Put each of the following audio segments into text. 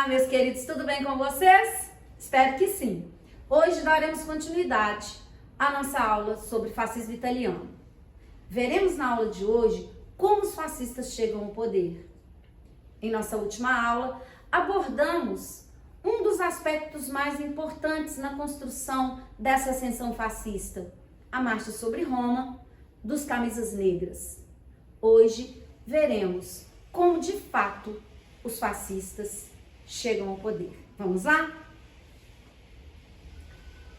Olá, meus queridos, tudo bem com vocês? Espero que sim. Hoje daremos continuidade à nossa aula sobre fascismo italiano. Veremos na aula de hoje como os fascistas chegam ao poder. Em nossa última aula, abordamos um dos aspectos mais importantes na construção dessa ascensão fascista, a Marcha sobre Roma dos Camisas Negras. Hoje veremos como de fato os fascistas chegam ao poder. Vamos lá?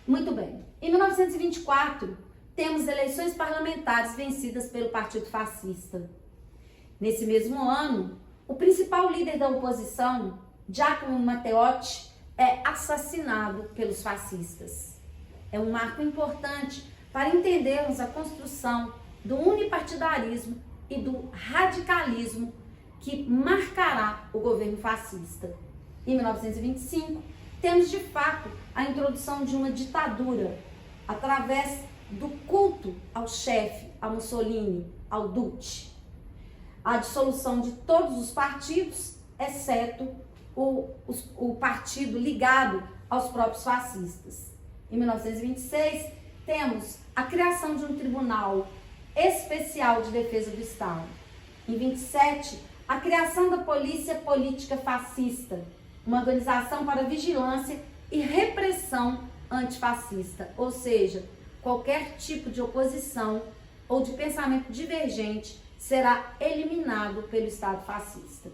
Muito bem. Em 1924, temos eleições parlamentares vencidas pelo Partido Fascista. Nesse mesmo ano, o principal líder da oposição, Giacomo Matteotti, é assassinado pelos fascistas. É um marco importante para entendermos a construção do unipartidarismo e do radicalismo que marcará o governo fascista. Em 1925, temos de fato a introdução de uma ditadura através do culto ao chefe, a Mussolini, ao Duce. A dissolução de todos os partidos, exceto o partido ligado aos próprios fascistas. Em 1926, temos a criação de um tribunal especial de defesa do Estado. Em 27, a criação da Polícia Política Fascista, uma organização para vigilância e repressão antifascista, ou seja, qualquer tipo de oposição ou de pensamento divergente será eliminado pelo Estado fascista.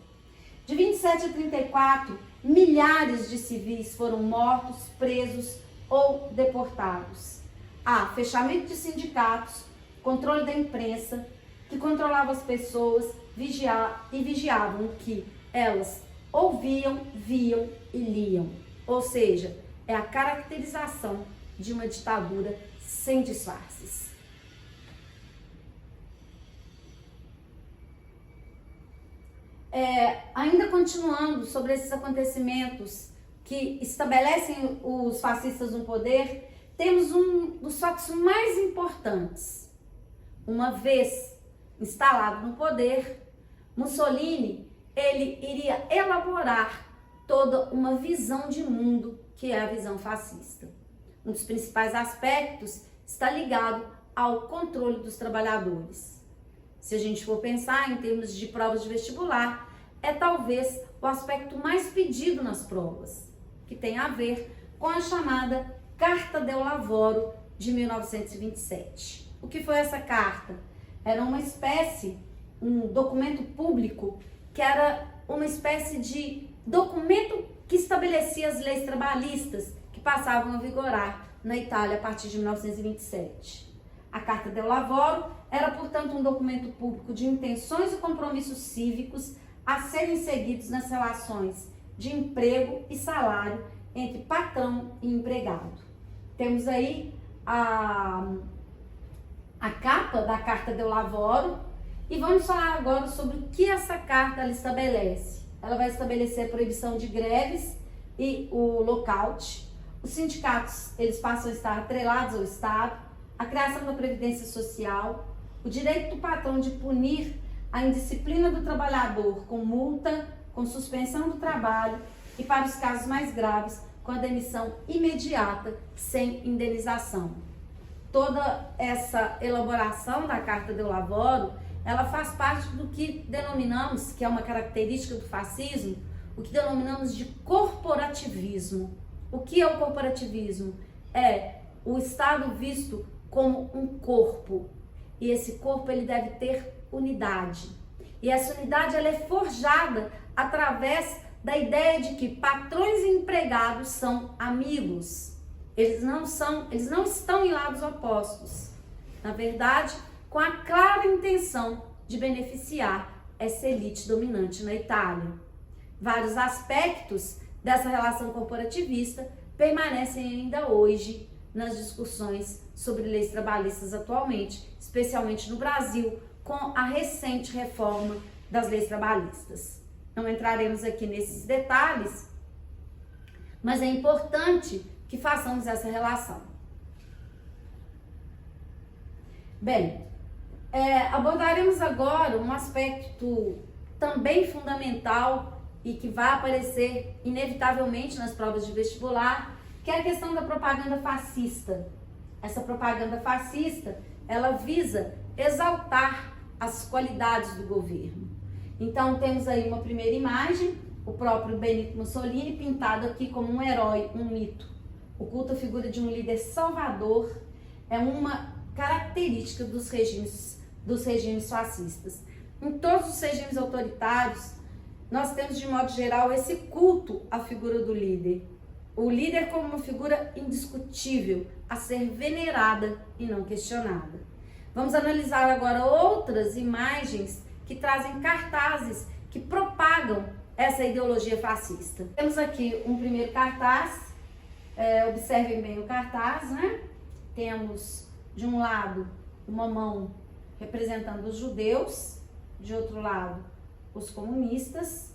De 27 a 34, milhares de civis foram mortos, presos ou deportados. Há fechamento de sindicatos, controle da imprensa, que controlava as pessoas vigiavam o que elas ouviam, viam e liam. Ou seja, é a caracterização de uma ditadura sem disfarces. Ainda continuando sobre esses acontecimentos que estabelecem os fascistas no poder, temos um dos fatos mais importantes. Uma vez instalado no poder, Mussolini, ele iria elaborar toda uma visão de mundo, que é a visão fascista. Um dos principais aspectos está ligado ao controle dos trabalhadores. Se a gente for pensar em termos de provas de vestibular, é talvez o aspecto mais pedido nas provas, que tem a ver com a chamada Carta del Lavoro de 1927. O que foi essa carta? Era uma espécie, um documento público, que era uma espécie de documento que estabelecia as leis trabalhistas que passavam a vigorar na Itália a partir de 1927. A Carta del Lavoro era, portanto, um documento público de intenções e compromissos cívicos a serem seguidos nas relações de emprego e salário entre patrão e empregado. Temos aí a capa da Carta del Lavoro e vamos falar agora sobre o que essa carta ela estabelece. Ela vai estabelecer a proibição de greves e o lockout. Os sindicatos, eles passam a estar atrelados ao Estado, a criação da previdência social, o direito do patrão de punir a indisciplina do trabalhador com multa, com suspensão do trabalho e, para os casos mais graves, com a demissão imediata sem indenização. Toda essa elaboração da Carta del Lavoro, ela faz parte do que denominamos, que é uma característica do fascismo, o que denominamos de corporativismo. O que é o corporativismo? É o Estado visto como um corpo, e esse corpo ele deve ter unidade. E essa unidade ela é forjada através da ideia de que patrões e empregados são amigos. Eles não estão em lados opostos. Na verdade, com a clara intenção de beneficiar essa elite dominante na Itália. Vários aspectos dessa relação corporativista permanecem ainda hoje nas discussões sobre leis trabalhistas atualmente, especialmente no Brasil, com a recente reforma das leis trabalhistas. Não entraremos aqui nesses detalhes, mas é importante que façamos essa relação. Bem, abordaremos agora um aspecto também fundamental e que vai aparecer inevitavelmente nas provas de vestibular, que é a questão da propaganda fascista. Essa propaganda fascista, ela visa exaltar as qualidades do governo. Então temos aí uma primeira imagem, o próprio Benito Mussolini pintado aqui como um herói, um mito. O culto à figura de um líder salvador é uma característica dos regimes fascistas. Em todos os regimes autoritários, nós temos de modo geral esse culto à figura do líder. O líder como uma figura indiscutível, a ser venerada e não questionada. Vamos analisar agora outras imagens que trazem cartazes que propagam essa ideologia fascista. Temos aqui um primeiro cartaz, observem bem o cartaz, né? Temos de um lado uma mão representando os judeus, de outro lado os comunistas,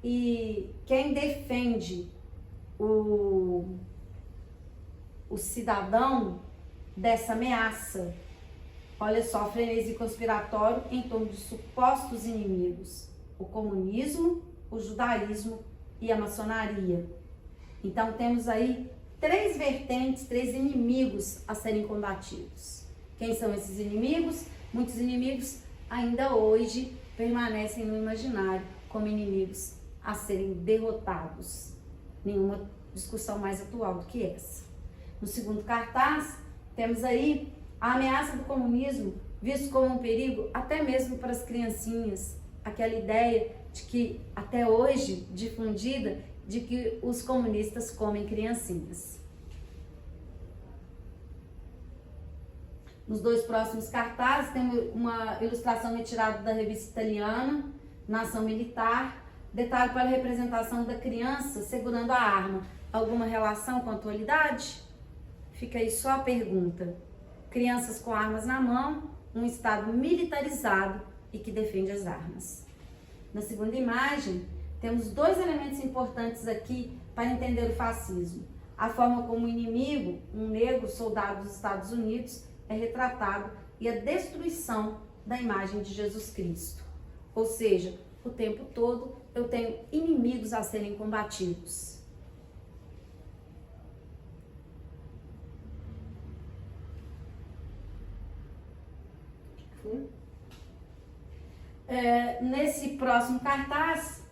e quem defende o cidadão dessa ameaça, olha só, frenesi conspiratório em torno de supostos inimigos, o comunismo, o judaísmo e a maçonaria. Então temos aí três vertentes, três inimigos a serem combatidos. Quem são esses inimigos? Muitos inimigos ainda hoje permanecem no imaginário como inimigos a serem derrotados. Nenhuma discussão mais atual do que essa. No segundo cartaz, temos aí a ameaça do comunismo visto como um perigo até mesmo para as criancinhas. Aquela ideia de que, até hoje, difundida, de que os comunistas comem criancinhas. Nos dois próximos cartazes, temos uma ilustração retirada da revista italiana, Nação Militar, detalhe para a representação da criança segurando a arma. Alguma relação com a atualidade? Fica aí só a pergunta. Crianças com armas na mão, um Estado militarizado e que defende as armas. Na segunda imagem, temos dois elementos importantes aqui para entender o fascismo. A forma como o inimigo, um negro soldado dos Estados Unidos, é retratado e a destruição da imagem de Jesus Cristo. Ou seja, o tempo todo eu tenho inimigos a serem combatidos. Nesse próximo cartaz,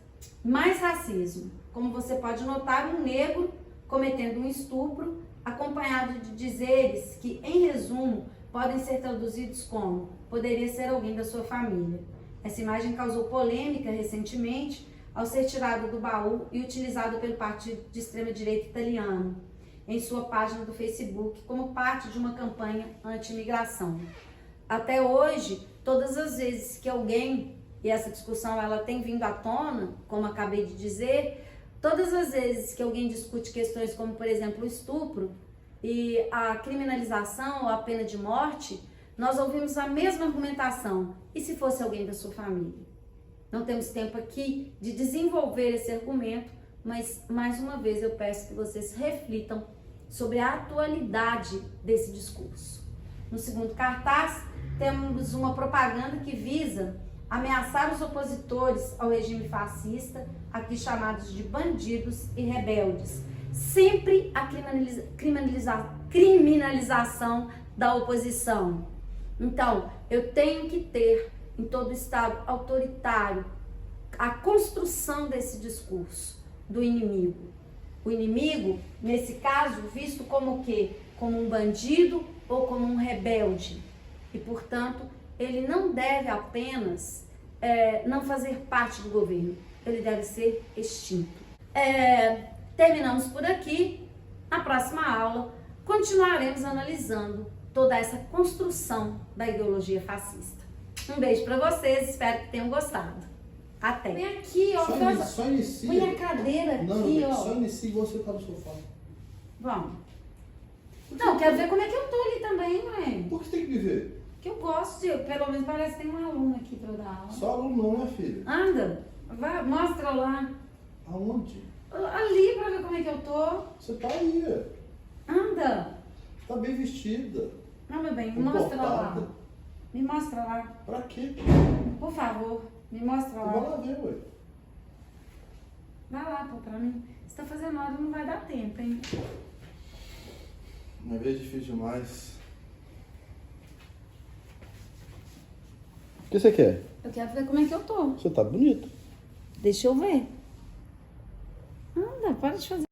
mais racismo. Como você pode notar, um negro cometendo um estupro, acompanhado de dizeres que, em resumo, podem ser traduzidos como: poderia ser alguém da sua família. Essa imagem causou polêmica recentemente ao ser tirada do baú e utilizada pelo partido de extrema-direita italiano em sua página do Facebook como parte de uma campanha anti-imigração. Até hoje, todas as vezes que alguém, e essa discussão ela tem vindo à tona, como acabei de dizer, todas as vezes que alguém discute questões como, por exemplo, o estupro e a criminalização ou a pena de morte, nós ouvimos a mesma argumentação. E se fosse alguém da sua família? Não temos tempo aqui de desenvolver esse argumento, mas mais uma vez eu peço que vocês reflitam sobre a atualidade desse discurso. No segundo cartaz, temos uma propaganda que visa ameaçar os opositores ao regime fascista, aqui chamados de bandidos e rebeldes. Sempre a criminalização da oposição. Então, eu tenho que ter em todo Estado autoritário a construção desse discurso do inimigo. O inimigo, nesse caso, visto como o quê? Como um bandido ou como um rebelde. E, portanto, ele não deve apenas não fazer parte do governo, ele deve ser extinto. Terminamos por aqui. Na próxima aula, continuaremos analisando toda essa construção da ideologia fascista. Um beijo para vocês, espero que tenham gostado. Até. Vem aqui, ó. Só inicia. Põe a cadeira aqui, não, ó. Só inicia e você tá no sofá. Vamos. Não, quero ver como é que eu tô ali também, ué. Por que tem que viver? Que eu gosto de, pelo menos parece que tem uma aluna aqui pra eu dar aula. Só aluno não, minha filha. Anda, vai, mostra lá. Aonde? Ali pra ver como é que eu tô. Você tá aí. Anda. Tá bem vestida. Não, meu bem, me mostra lá. Comportada. Me mostra lá. Pra quê? Por favor, me mostra Eu vou lá. lá ver, ué. Vai lá, pô, pra mim. Se tá fazendo hora, não vai dar tempo, hein? Uma vez difícil demais. O que você quer? Eu quero ver como é que eu tô. Você tá bonita. Deixa eu ver. Anda, para de fazer.